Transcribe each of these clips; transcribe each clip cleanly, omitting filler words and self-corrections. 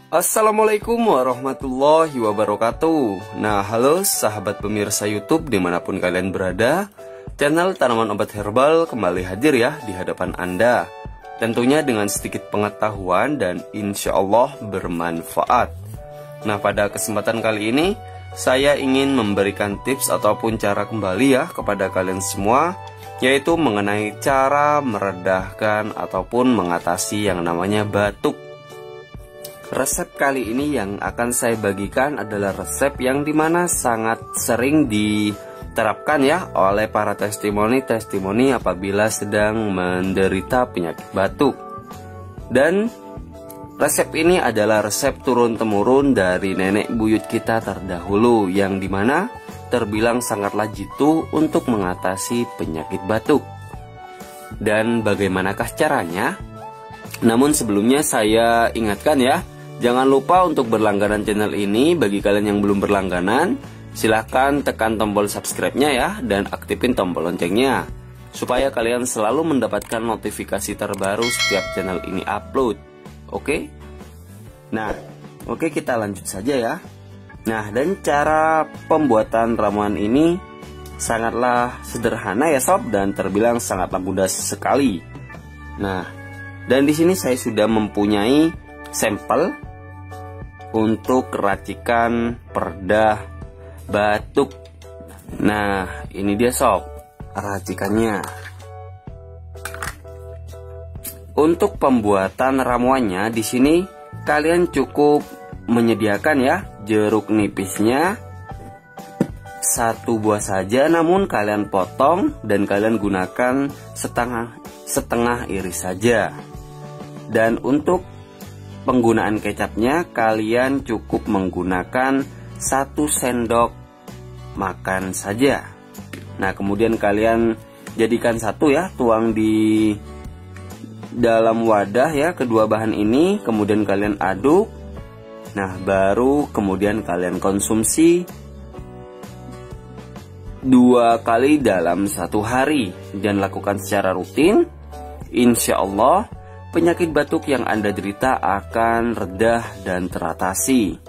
Assalamualaikum warahmatullahi wabarakatuh. Nah, halo sahabat pemirsa YouTube dimanapun kalian berada. Channel Tanaman Obat Herbal kembali hadir ya di hadapan Anda. Tentunya dengan sedikit pengetahuan dan insya Allah bermanfaat. Nah, pada kesempatan kali ini saya ingin memberikan tips ataupun cara kembali ya kepada kalian semua, yaitu mengenai cara meredahkan ataupun mengatasi yang namanya batuk. Resep kali ini yang akan saya bagikan adalah resep yang dimana sangat sering diterapkan ya oleh para testimoni apabila sedang menderita penyakit batuk. Dan resep ini adalah resep turun-temurun dari nenek buyut kita terdahulu, yang dimana terbilang sangatlah jitu untuk mengatasi penyakit batuk. Dan bagaimanakah caranya? Namun sebelumnya saya ingatkan ya, jangan lupa untuk berlangganan channel ini. Bagi kalian yang belum berlangganan, silahkan tekan tombol subscribe-nya ya, dan aktifin tombol loncengnya, supaya kalian selalu mendapatkan notifikasi terbaru setiap channel ini upload. Oke? Nah, oke, kita lanjut saja ya. Nah, dan cara pembuatan ramuan ini sangatlah sederhana ya sob, dan terbilang sangatlah mudah sekali. Nah, dan di sini saya sudah mempunyai sampel untuk racikan peredah batuk. Nah, ini dia sob racikannya. Untuk pembuatan ramuannya di sini kalian cukup menyediakan ya jeruk nipisnya 1 buah saja, namun kalian potong dan kalian gunakan setengah iris saja. Dan untuk penggunaan kecapnya kalian cukup menggunakan 1 sendok makan saja. Nah, kemudian kalian jadikan satu ya, tuang di dalam wadah ya kedua bahan ini, kemudian kalian aduk. Nah, baru kemudian kalian konsumsi 2 kali dalam 1 hari dan lakukan secara rutin. Insya Allah penyakit batuk yang Anda derita akan redah dan teratasi.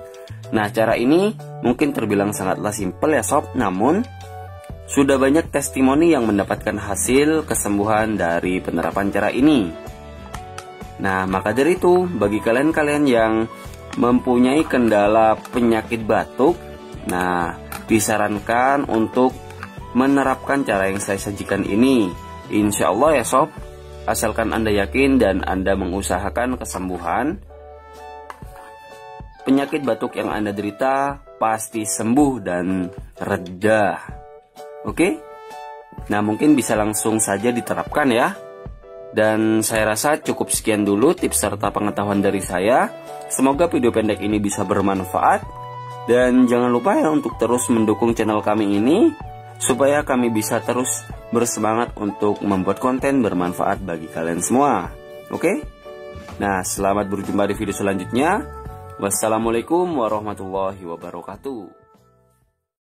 Nah, cara ini mungkin terbilang sangatlah simpel ya sob, namun sudah banyak testimoni yang mendapatkan hasil kesembuhan dari penerapan cara ini. Nah, maka dari itu bagi kalian-kalian yang mempunyai kendala penyakit batuk, nah, disarankan untuk menerapkan cara yang saya sajikan ini. Insya Allah ya sob, asalkan Anda yakin dan Anda mengusahakan kesembuhan, penyakit batuk yang Anda derita pasti sembuh dan reda. Oke? Nah, mungkin bisa langsung saja diterapkan ya. Dan saya rasa cukup sekian dulu tips serta pengetahuan dari saya. Semoga video pendek ini bisa bermanfaat. Dan jangan lupa ya untuk terus mendukung channel kami ini, supaya kami bisa terus bersemangat untuk membuat konten bermanfaat bagi kalian semua. Oke? Nah, selamat berjumpa di video selanjutnya. Wassalamualaikum warahmatullahi wabarakatuh.